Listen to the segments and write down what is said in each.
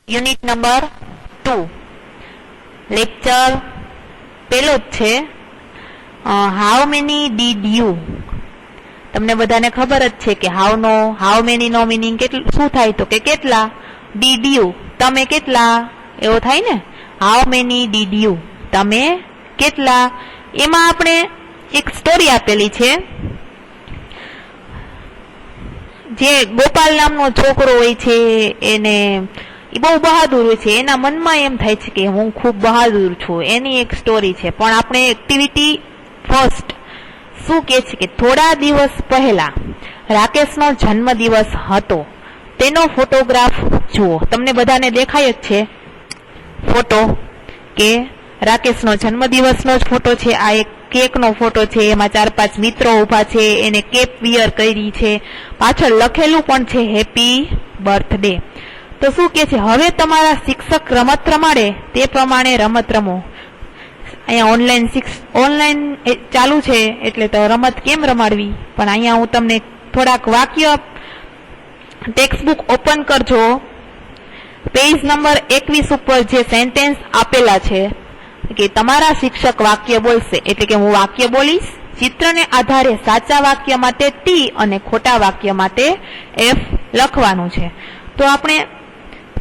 Unit number 2 lecture પેલો જ છે હાઉ મેની ડીડ યુ. તમને બધાને ખબર જ છે કે હાઉ મેની નો મીનિંગ શું થાય તો કે કેટલા, ડીડ યુ તમે કેટલા એવો થાય ને. હાઉ મેની ડીડ યુ તમે કેટલા. એમાં આપણે એક સ્ટોરી આપેલી છે. જે ગોપાલ નામનો છોકરો હોય છે એને એ બહુ બહાદુર હોય છે, એના મનમાં એમ થાય છે કે હું ખૂબ બહાદુર છું, એની એક સ્ટોરી છે. પણ આપણે એક્ટિવિટી ફર્સ્ટ શું કે છે કે થોડા દિવસ પહેલા રાકેશનો જન્મદિવસ હતો, તેનો ફોટોગ્રાફ જુઓ. તમને બધાને દેખાય જ છે ફોટો કે રાકેશનો જન્મદિવસનો જ ફોટો છે. આ એક કેકનો ફોટો છે, એમાં 4-5 મિત્રો ઉભા છે, એને કેપ વિયર કરી છે, પાછળ લખેલું પણ છે હેપી બર્થડે. તો શું કે છે, હવે તમારા શિક્ષક રમત રમાડે તે પ્રમાણે રમત રમો. અહીંયા ઓનલાઈન ચાલુ છે એટલે તો રમત કેમ રમાડવી, પણ અહીંયા હું તમને થોડાક વાક્ય ટેક્સ્ટ બુક ઓપન કરજો. પેજ નંબર 21 ઉપર જે સેન્ટેન્સ આપેલા છે કે તમારા શિક્ષક વાક્ય બોલશે, એટલે કે હું વાક્ય બોલીશ. ચિત્રને આધારે સાચા વાક્ય માટે ટી અને ખોટા વાક્ય માટે એફ લખવાનું છે. તો આપણે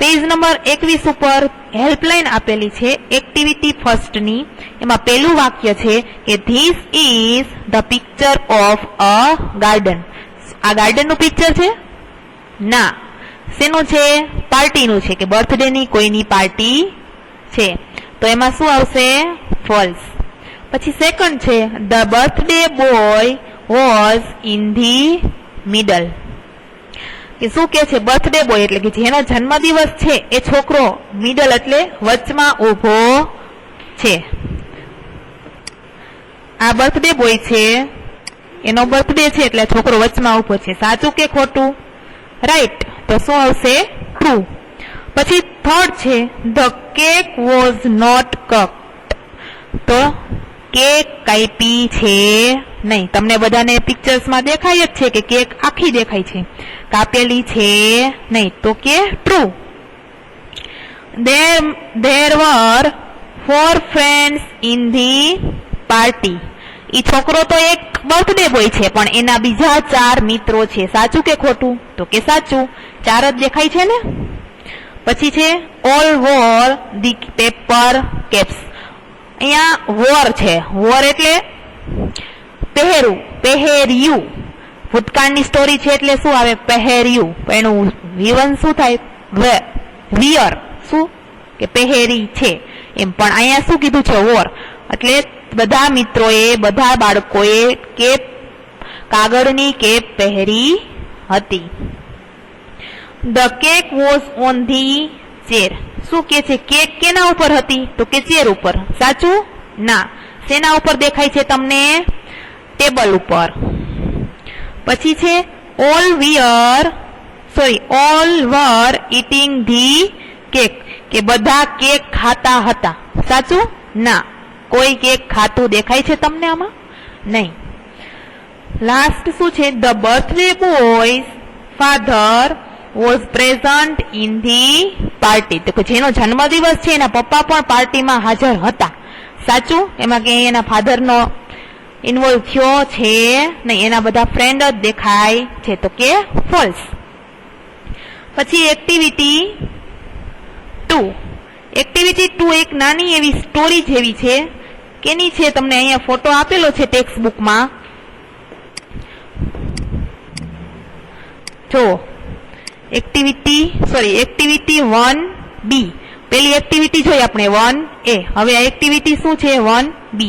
પેજ નંબર 21 ઉપર હેલ્પલાઇન આપેલી છે એક્ટિવિટી ફર્સ્ટની. એમાં પહેલું વાક્ય છે કે this is the picture of a garden. આ ગાર્ડનનું પિક્ચર છે ના, શેનું છે? પાર્ટીનું છે, કે બર્થડેની કોઈની પાર્ટી છે. તો એમાં શું આવશે? ફોલ્સ. પછી સેકન્ડ છે the birthday boy was in the middle. કે શું કે છે? બર્થડે બોય એટલે કે જેનો જન્મદિવસ છે એ છોકરો મિડલ એટલે વચમાં ઉભો છે. આ બર્થડે બોય છે, એનો બર્થડે છે એટલે છોકરો વચમાં ઉભો છે. સાચું કે ખોટું? રાઈટ. તો શું આવશે? ટ્રુ. પછી થર્ડ છે the cake was not cut. તો કેક કાપી છે નહીં. તમને બધાને પિક્ચર્સમાં દેખાય જ છે કે કેક આખી દેખાય છે, કાપેલી છે નહીં. તો કે true. There were 4 friends in the party. ઈ છોકરો તો એક બર્થડે બોય છે પણ એના બીજા 4 મિત્રો છે. સાચું કે ખોટું? તો કે સાચું. 4 જ દેખાય છે ને. પછી છે all wore the paper caps. અહીંયા વોર છે. વોર એટલે પહેરવું, પહેર્યું. ભૂતકાળની સ્ટોરી છે એટલે શું આવે? પહેર્યું. એનું વિવન શું થાય? વિયર. શું કે પહેરી છે એમ. પણ અહીંયા શું કીધું છે? વોર. એટલે બધા મિત્રોએ, બધા બાળકોએ કેપ, કાગળની કેપ પહેરી હતી. The cake was on the chair. શું કે છે? કેક કેના ઉપર હતી? તો કે ચેર ઉપર. સાચું? ના. શેના ઉપર દેખાય છે તમને? ટેબલ ઉપર. પછી છે all were eating the cake. કે બધા કેક ખાતા હતા. સાચું? ના. કોઈ કેક ખાતું દેખાય છે તમને આમાં? નહીં. લાસ્ટ શું છે? The birthday boys father was present in the party. તો જેનો જન્મદિવસ છે એના પપ્પા પણ પાર્ટીમાં હાજર હતા. સાચું? એમાં કે એના ફાધરનો ઇન્વોલ્વ થયો છે નહીં, એના બધા ફ્રેન્ડ જ દેખાય છે. તો કે ફોલ્સ. પછી એક્ટિવિટી 2. એક્ટિવિટી 2 એક નાની એવી સ્ટોરી જેવી છે. કેની છે? તમને અહીંયા ફોટો આપેલો છે ટેક્સ્ટ બુકમાં. જો એક્ટિવિટી 1B. પેલી એક્ટિવિટી જોઈ આપણે 1A. હવે આ એક્ટિવિટી શું છે? 1B.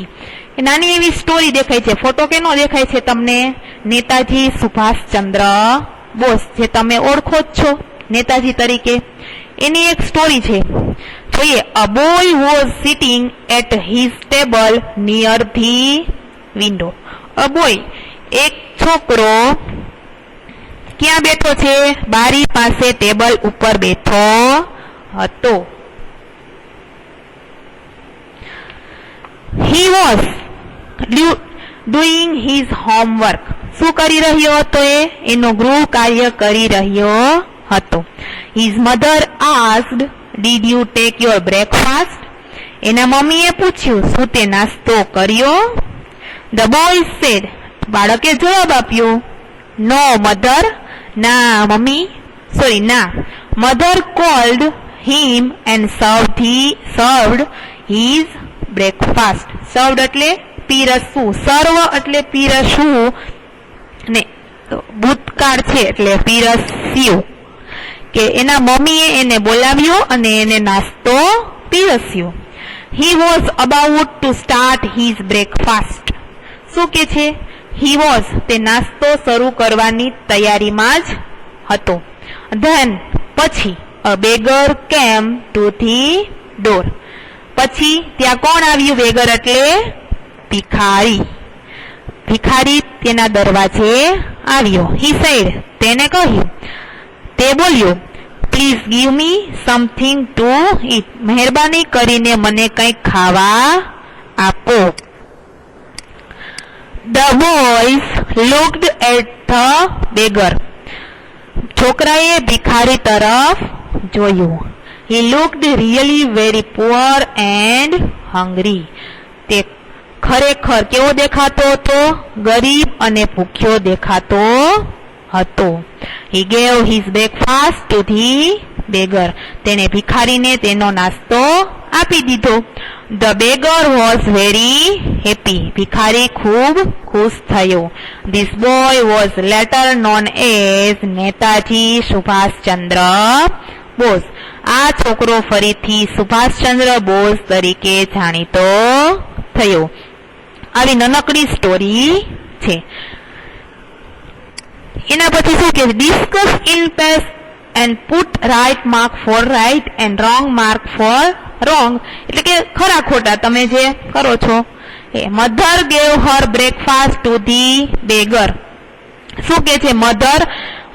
નાની એવી સ્ટોરી દેખાય છે. ફોટો કેનો દેખાય છે તમને? નેતાજી સુભાષચંદ્ર બોઝ, જે તમે ઓળખો જ છો નેતાજી તરીકે. એની એક સ્ટોરી છે. જોઈએ. A boy was sitting at his table near the window. A boy એક છોકરો ક્યાં બેઠો છે? બારી પાસે ટેબલ ઉપર બેઠો હતો. He was doing his homework. શું કરી રહ્યો હતો? એનું ગૃહ કાર્ય કરી રહ્યો હતો. His mother asked did you take your breakfast? એના મમ્મીએ પૂછ્યું, શું તે નાસ્તો કર્યો? ધ બોય સેડ, બાળકે જવાબ આપ્યો, નો મધર, ના મમ્મી, ના. Mother cold him and સર્વડ his breakfast. સર્વડ એટલે પીરસવું, સર્વ એટલે પીરસવું, ને ભૂતકાળ છે એટલે પીરસ્યું, કે એના મમ્મીએ એને બોલાવ્યો અને એને નાસ્તો પીરસ્યો. He was about to start his breakfast. શું કે છે? હી વોઝ, તે નાસ્તો શરૂ કરવાની તૈયારીમાં જ હતો. ધેન, પછી, a beggar came to the door. પછી ત્યાં કોણ આવ્યું? બેગર એટલે ભિખારી. ભિખારી તેના દરવાજે આવ્યો. હી સેડ, તેને કહ્યું, તે બોલ્યો, please give me something to eat. મહેરબાની કરીને મને કંઈક ખાવા આપો. The boys looked at the beggar. છોકરાએ ભિખારી તરફ જોયું. He looked really very poor and hungry. તે ખરેખર કેવો દેખાતો હતો? ગરીબ અને ભૂખ્યો દેખાતો હતો. He gave his breakfast to the beggar. તેને ભિખારીને તેનો નાસ્તો આપી દીધો. The beggar was very happy. ભિખારી ખૂબ ખુશ થયો. This boy was later known as Netaji Subhash Chandra Bose. આ છોકરો ફરીથી સુભાષચંદ્ર બોઝ તરીકે જાણીતો થયો. આવી નાનકડી સ્ટોરી છે. એના પછી શું કે, discuss in pairs and put right mark for right and wrong mark for wrong. એટલે કે ખરા ખોટા તમે જે કરો છો. Mother gave her breakfast to the beggar. શું કે છે? Mother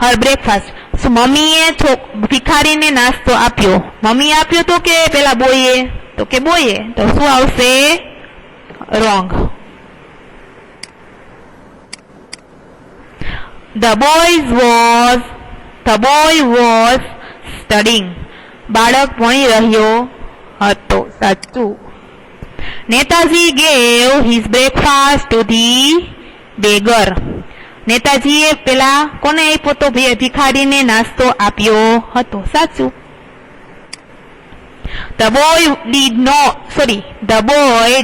her breakfast. મમ્મીએ ભિખારીને નાસ્તો આપ્યો. મમ્મી આપ્યો તો કે પેલા બોયે? તો કે બોયે. તો શું આવશે? Wrong. The boy was studying. બાળક ભણી રહ્યો હતો. સાચું. Netaji gave his breakfast to the beggar. નેતાજીએ પેલા કોને આપ્યો તો? ભિખારીને નાસ્તો આપ્યો હતો. સાચું. The boy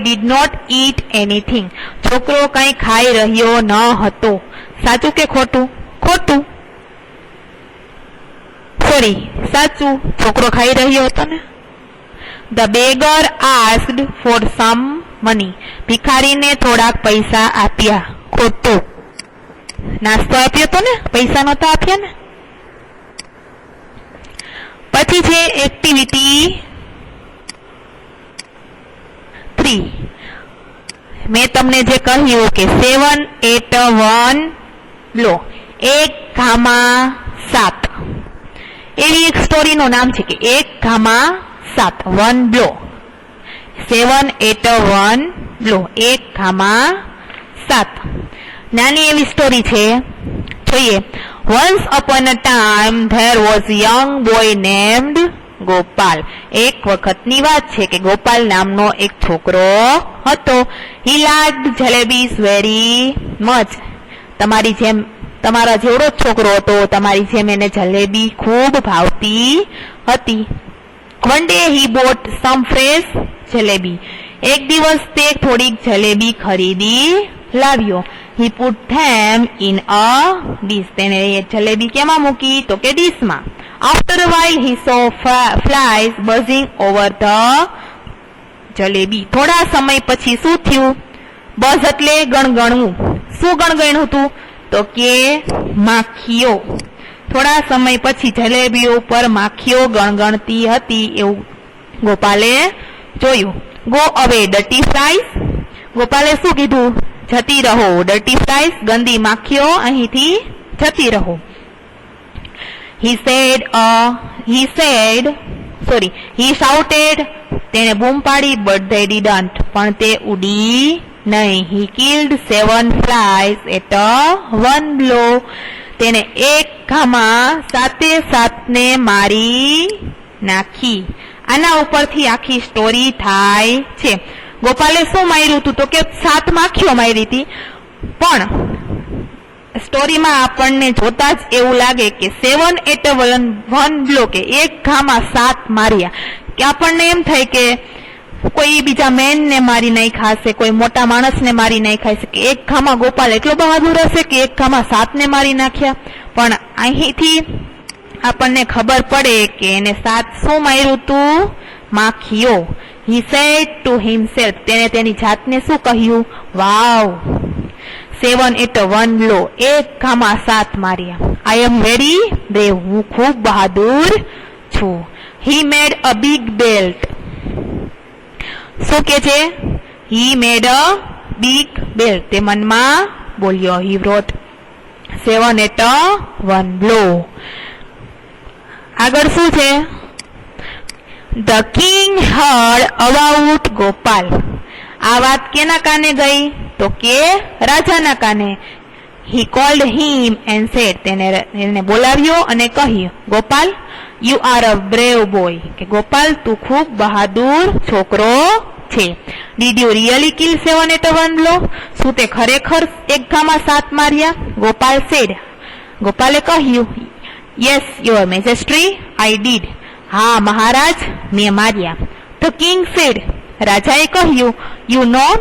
did not eat anything. છોકરો કંઈ ખાઈ રહ્યો ન હતો. સાચું કે ખોટું? ખોટું. સાચું. છોકરો ખાઈ રહ્યો હતો ને. The beggar asked for some money. ભિખારીને થોડાક પૈસા આપ્યા. ખોટું. નાસ્તો આપ્યો તો ને, પૈસા નહોતા આપ્યા ને. પછી છે એક્ટિવિટી 3. મેં તમને જે કહ્યું કે 7, 8, 1 લો. 1 ઘામાં 7. એવી એક સ્ટોરીનું નામ છે કે 1 ઘામાં 7, 1 બ્લો. 7, 8, 1 બ્લો. 1 ઘામાં 7. નાની એવી સ્ટોરી છે, જોઈએ. Once upon a time there was a young boy named Gopal. એક વખતની વાત છે કે ગોપાલ નામનો એક છોકરો હતો. He liked jalebies very much. તમારા જેવડો જ છોકરો હતો. તમારી જેમ એને જલેબી ખૂબ ભાવતી હતી. One day he bought some fresh jalebi. એક દિવસ તે થોડીક જલેબી ખરીદી લાવ્યો. He put them in a dish. તેને જલેબી કેમાં મૂકી? તો કે ડીશમાં. After a while he saw flies buzzing over the jalebi. થોડા સમય પછી શું થયું? બઝ એટલે ગણગણવું. શું ગણગણ્યું હતું? તો કે માખીઓ. થોડા સમય પછી જલેબી ઉપર માખીઓ ગણગણતી હતી એવું ગોપાલે જોયું. ગો અવે ડર્ટી ફ્લાઈઝ. ગોપાલે શું કીધું? જતી રહો. ડર્ટી ફ્લાઈઝ, ગંદી માખીઓ, અહીંથી જતી રહો. He shouted. તેને બૂમ પાડી, but they didn't. પણ તે ઉડી નહીં. He killed 7 flies at one blow. તેને એક ઘામાં 7 ને મારી નાખી. આના ઉપરથી આખી સ્ટોરી થાય છે. ગોપાલે શું માર્યું હતું તો કે 7 માખીઓ મારી હતી, પણ સ્ટોરીમાં આપણને જોતા જ એવું લાગે કે 7 at one blow, કે એક ઘામાં 7 માર્યા. કે આપણને એમ થાય કે કોઈ બીજા મેનને મારી નાખ્યા હશે, કોઈ મોટા માણસને મારી નાખ્યા હશે, કે એક ઘામાં ગોપાલ એટલો બહાદુર હશે કે એક ઘામાં 7 ને મારી નાખ્યા. પણ અહીંથી આપણને ખબર પડે કે એને 7 શું માર્યું તું? માખીઓ. He said to himself, તેને તેની જાતને શું કહ્યું? વાવ, 7 at one blow, એક ઘામાં 7 માર્યા. I am very brave, હું ખૂબ બહાદુર છું. He made a big belt. શું કે છે? He made a big belt. તે મનમાં બોલ્યો. He wrote 7 at one blow. આગળ શું છે? The king heard about Gopal. આ વાત કેના કાને ગઈ તો કે રાજાના કાને. He called him and said, તેને બોલાવ્યો અને કહ્યું, Gopal, you are a brave boy, કે ગોપાલ તું ખૂબ બહાદુર છોકરો છે. Did you really kill 7 at one blow? શું તે ખરેખર એક ઘામાં 7 માર્યા? ગોપાલ said, ગોપાલે કહ્યું, yes your majesty, I did. હા મહારાજ, મેં માર્યા. The king said, રાજાએ કહ્યું, you know,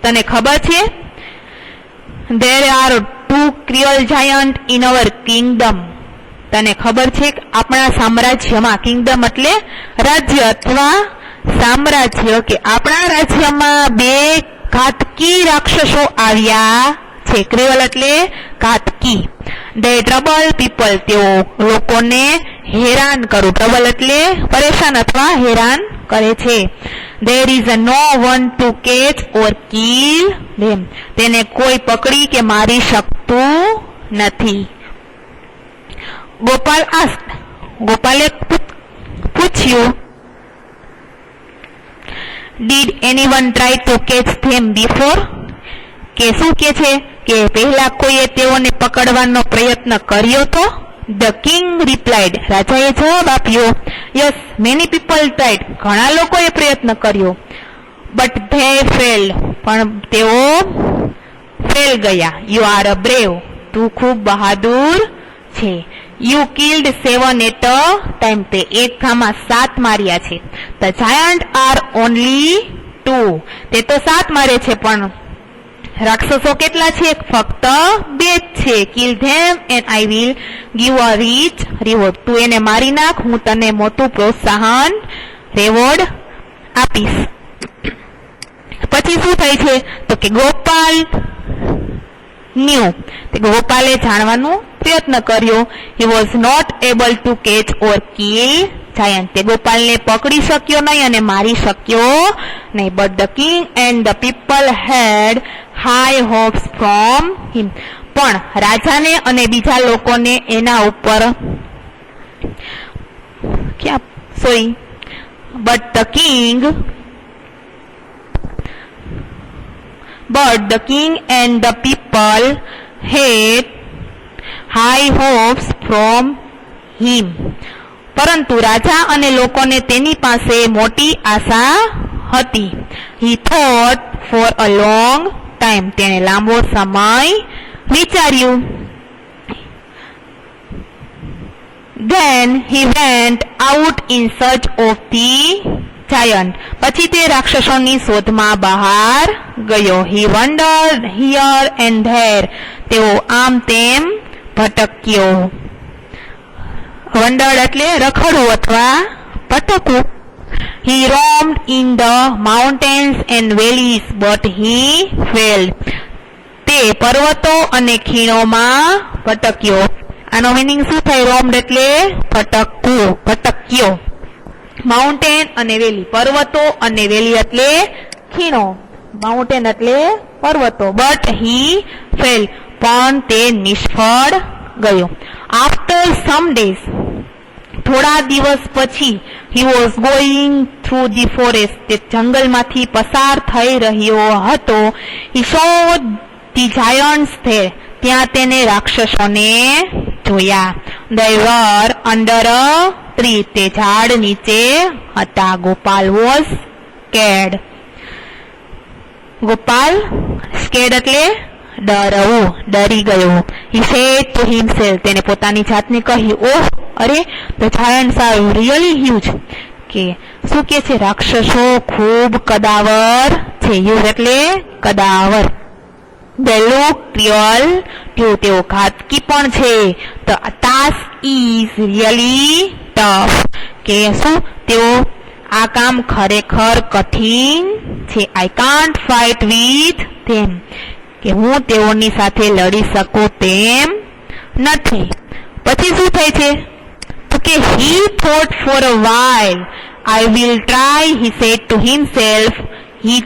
તને ખબર છે, there are 2 cruel giants in our kingdom. તને ખબર છે કે આપણા સામ્રાજ્યમાં, કિંગડમ એટલે રાજ્ય અથવા સામ્રાજ્ય, કે આપણા રાજ્યમાં 2 ઘાતકી રાક્ષસો આવ્યા છે. ક્રુઅલ એટલે ઘાતકી. they trouble people, તેઓ લોકોને હેરાન કરું. ટ્રબલ એટલે પરેશાન અથવા હેરાન કરે છે. there is no one to catch or kill them, તેને કોઈ પકડી કે મારી શકતું નથી. ગોપાલ asked, ગોપાલે પૂછ્યું, did anyone try to catch them before? કે શું કે છે કે પહેલા કોઈએ તેઓને પકડવાનો પ્રયત્ન કર્યો તો? The king replied, રાજાએ જવાબ આપ્યો, yes many people tried, ઘણા લોકોએ પ્રયત્ન કર્યો, but they failed, પણ તેઓ ફેલ ગયા. You are a brave, તું ખૂબ બહાદુર છે. You killed 7 at a time, તે એક ઘામાં 7 માર્યા છે. The giant are only 2, તે તો 7 મારે છે, પણ રાક્ષસો કેટલા છે? ફક્ત 2 છે. Kill them and I will give a rich reward. તું એને મારી નાખ, હું તને મોટું પ્રોત્સાહન રેવોર્ડ આપીશ. પછી શું થાય છે તો કે ગોપાલ ન્યુ, ગોપાલે જાણવાનો પ્રયત્ન કર્યો. He was not able to catch or kill giant, તે ગોપાલને પકડી શક્યો નહીં અને મારી શક્યો નહીં. But the king and the people had high hopes from him, પણ રાજાને અને બીજા લોકોને એના ઉપર but the king and the people had high hopes from him, પરંતુ રાજા અને લોકોને તેની પાસે મોટી આશા હતી. He thought for a long time, તેણે લાંબો સમય વિચાર્યું. Then he went out in search of the giant, પછી તે રાક્ષસોની શોધમાં બહાર ગયો. He wandered here and there, તેઓ આમ તેમ ભટક્યો. વંડળ એટલે રખડવું અથવા ભટકવું. He roamed in the mountains and valleys, but he failed. તે પર્વતો અને ખીણોમાં ભટક્યો. આનો મીનિંગ શું થાય? રોમ્ડ એટલે ભટકવું, ભટક્યો. માઉન્ટેન અને વેલી, પર્વતો અને વેલી એટલે ખીણો. માઉન્ટેન એટલે પર્વતો. બટ he failed, પણ તે નિષ્ફળ ગયો. After some days, થોડા દિવસ પછી, he was going through the forest, તે જંગલમાંથી પસાર થઈ રહ્યો હતો. He saw the giants there, ત્યાં તેને રાક્ષસોને જોયા. They were under a tree. તે ઝાડ નીચે હતા. Gopal was scared. Gopal scared એટલે ડરવું, ડરી ગયો. He said to himself, તેને પોતાની જાતને કહ્યું, ઓહ, અરે, the giants are really huge. કે શું કે છે? રાક્ષસો ખૂબ કદાવર છે. Huge એટલે કદાવર. They look cruel too. તેઓ ઘાતકી પણ છે. The task is really tough. કે શું? તેઓ આ કામ ખરેખર કઠિન છે. I can't fight with them. કે હું તેઓની સાથે લડી શકું તેમ નથી. પછી શું થાય છે? તો કે he thought for a while. I will try, he said to himself. He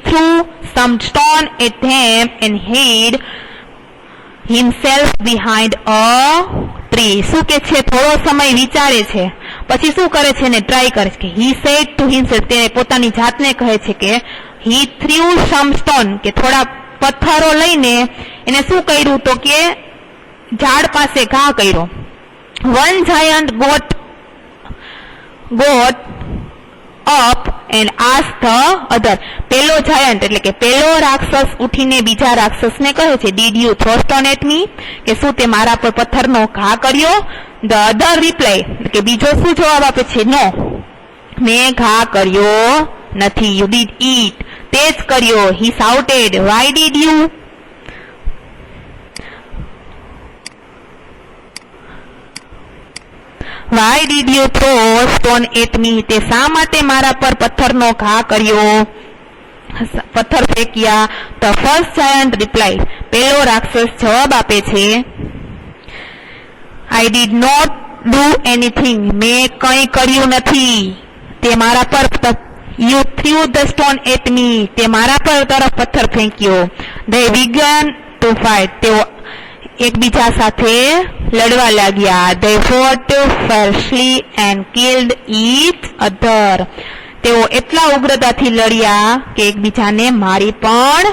threw some stone at them and hid himself behind a tree. શું કે છે? થોડો સમય વિચારે છે, પછી શું કરે છે? ને ટ્રાય કરે છે. he said to himself, તે પોતાની જાતને કહે છે કે he threw some stone, કે થોડા પથ્થરો લઈને એને શું કર્યું? તો કે ઝાડ પાસે ઘા કર્યો. One giant got up and asked the other. પેલો જાયન્ટ એટલે કે પેલો રાક્ષસ ઉઠીને બીજા રાક્ષસને કહે છે, did you throw stone at me? કે શું તે મારા પર પથ્થરનો ઘા કર્યો? The other reply, કે બીજો શું જવાબ આપે છે? No, મેં ઘા કર્યો નથી. You did it. તે જ કર્યો. He shouted, why did you? Why did you throw stone at me? તે શા માટે મારા પર પથ્થરનો ઘા કર્યો? પથ્થર ફેંક્યા. The first giant replied, પેલો રાક્ષસ જવાબ આપે છે, I did not do anything. મેં કંઈ કર્યું નથી. તે મારા પર You threw the stone at me. તે મારા પર તરફ પથ્થર ફેંક્યો. They began to fight. તેઓ એકબીજા સાથે લડવા લાગ્યા. They fought fiercely and killed each other. તેઓ એટલા ઉગ્રતાથી લડ્યા કે એકબીજાને મારી પણ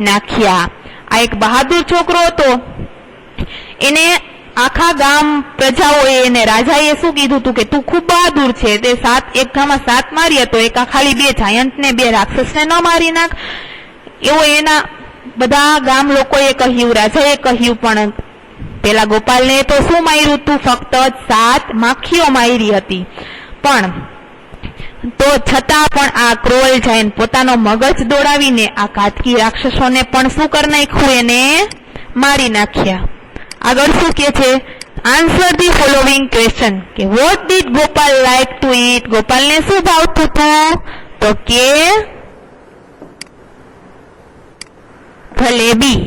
નાખ્યા. આ એક બહાદુર છોકરો હતો. એને આખા ગામ પ્રજાઓએ એને રાજાએ શું કીધું હતું કે તું ખૂબ બહાદુર છે, તે એક ગામમાં 7 માર્યા તો એક ખાલી 2 જાયન્ટને 2 રાક્ષસને ન મારી નાખ. એવો એના બધા ગામ લોકોએ કહ્યું, રાજાએ કહ્યું. પણ પેલા ગોપાલને તો શું માર્યું હતું? ફક્ત 7 માખીઓ મારી હતી. પણ તો છતાં પણ આ ક્રોલ જાયન્ટ પોતાનો મગજ દોડાવીને આ ઘાતકી રાક્ષસોને પણ શું કરી નાખ્યું? એને મારી નાખ્યા. આગળ શું કે છે? Answer the following question. કે what did Gopal like to eat? ગોપાલને શું ભાવતું હતું? તો કે જલેબી.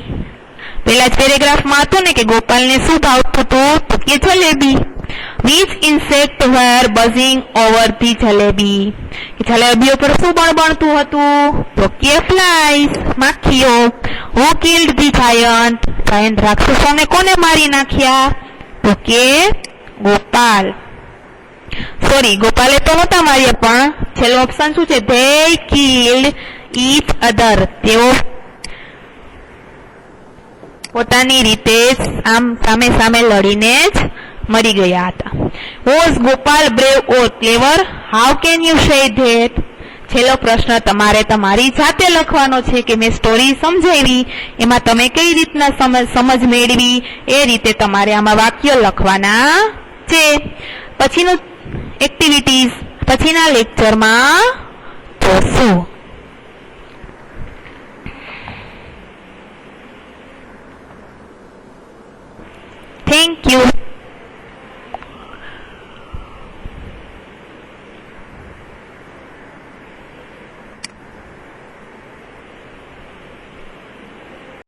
પેલા જ પેરેગ્રાફમાં હતું ને કે ગોપાલને શું ભાવતું હતું? તો કે jalebi. Which insect were buzzing over the jalebi? કે જલેબીઓ પર શું બણબણતું હતું? તો કે ફ્લાઈસ, માખીઓ. Who killed the giant? Giant રાક્ષસોને કોને મારી નાખ્યા? તો કે ગોપાલ. સોરી, ગોપાલે તો નહોતા માર્યા, પણ છેલ્લો ઓપ્શન શું છે? They killed each other. તેઓ પોતાની રીતે આમ સામે સામે લડીને જ મરી ગયા હતા. Was Gopal brave or clever? How can you say that? છેલ્લો પ્રશ્ન તમારે તમારી જાતે લખવાનો છે કે મેં સ્ટોરી સમજાવી, એમાં તમે કઈ રીતના સમજ મેળવી એ રીતે તમારે આમાં વાક્ય લખવાના છે. પછીનું એક્ટિવિટીઝ પછીના લેક્ચરમાં જોશું. Thank you.